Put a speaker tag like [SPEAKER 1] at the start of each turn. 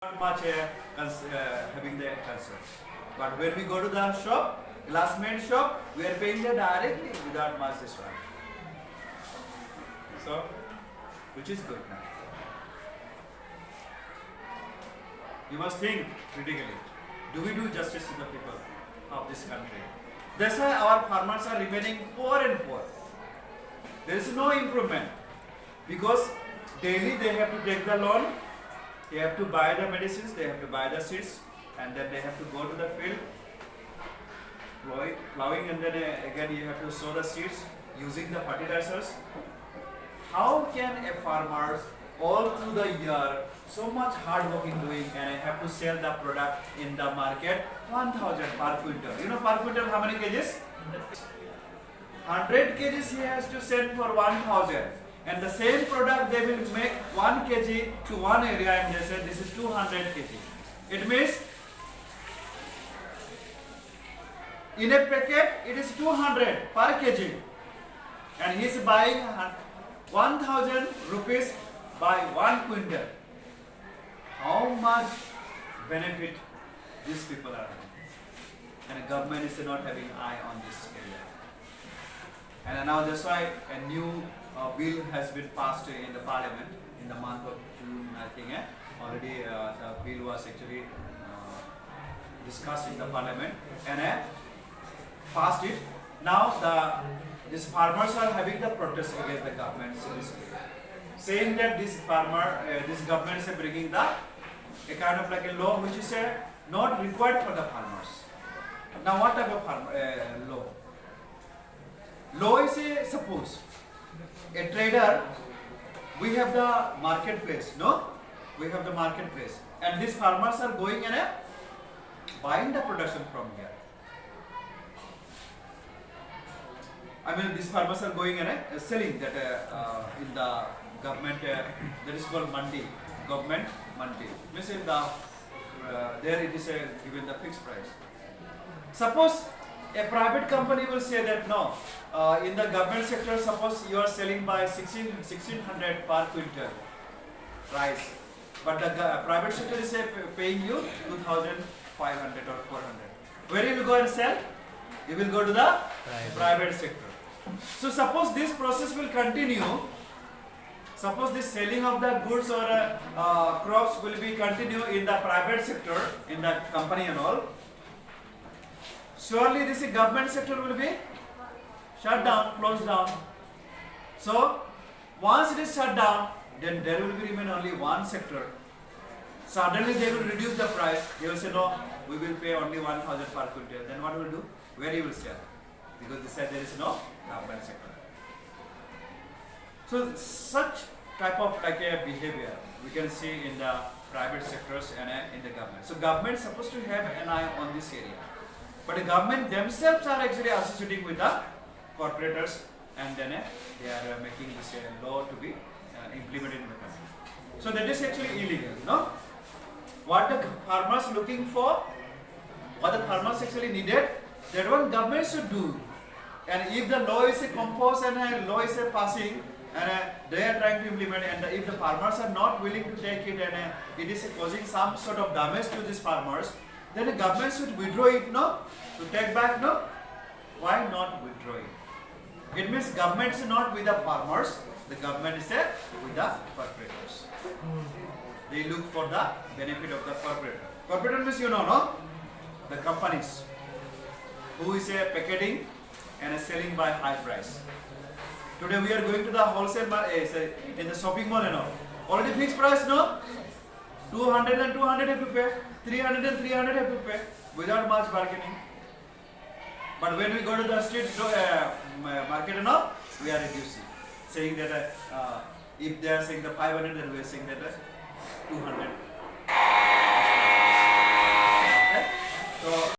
[SPEAKER 1] not much having the concern. But when we go to the shop, glassmade shop, we are paying there directly without much this one. So, which is good now. You must think critically. Do we do justice to the people of this country? That's why our farmers are remaining poor and poor. There is no improvement because daily they have to take the loan, they have to buy the medicines, they have to buy the seeds, and then they have to go to the field, plowing, and then again you have to sow the seeds using the fertilizers. How can a farmer all through the year so much hard working doing and I have to sell the product in the market 1000 per quintal? You know per quintal how many kgs? 100 kgs he has to sell for 1000, and the same product they will make 1 kg to one area and they say this is 200 kg. It means in a packet it is 200 per kg and he is buying 1000 rupees by 1 quintal. How much benefit these people are having? And the government is not having eye on this area. And now that's why a new bill has been passed in the parliament in the month of June, I think. Already the bill was actually discussed in the parliament and passed it. Now these farmers are having the protest against the government, saying that this government is bringing a kind of like a law which is not required for the farmers. Now what type of law? Law is suppose a trader, we have the marketplace, no? We have the marketplace, and these farmers are going and buying the production from here. I mean, these farmers are going and selling that in the government, that is called mandi, government mandi. Means in the there it is given the fixed price. Suppose a private company will say that no, in the government sector, suppose you are selling by 1600 per quintal price, but the private sector is paying you 2500 or 400. Where you will go and sell? You will go to the private sector. So suppose this process will continue, suppose this selling of the goods or crops will be continue in the private sector, in the company and all, surely this government sector will be shut down, closed down. So once it is shut down, then there will be remain only one sector. Suddenly they will reduce the price. They will say no, we will pay only 1000 per quintal. Then what will do? Where you will sell? Because they said there is no government sector. So such type of like a behavior we can see in the private sectors and in the government. So government is supposed to have an eye on this area, but the government themselves are actually associating with the corporators, and then they are making this law to be implemented in the country. So that is actually illegal, no? What the farmers looking for, what the farmers actually needed, that one government should do. And if the law is composed and law is passing and they are trying to implement, and if the farmers are not willing to take it and it is causing some sort of damage to these farmers, then the government should withdraw it, no? To take back, no? Why not withdraw it? It means government is not with the farmers, the government is with the corporators. They look for the benefit of the corporator. Corporator means no? The companies who is packeting and selling by high price. Today we are going to the wholesale market, in the shopping mall and all. Already fixed price, no? 200 and 200 have to pay, 300 and 300 have to pay, without much bargaining. But when we go to the street market and all, we are reducing, saying that if they are saying the 500, then we are saying that 200. Okay? So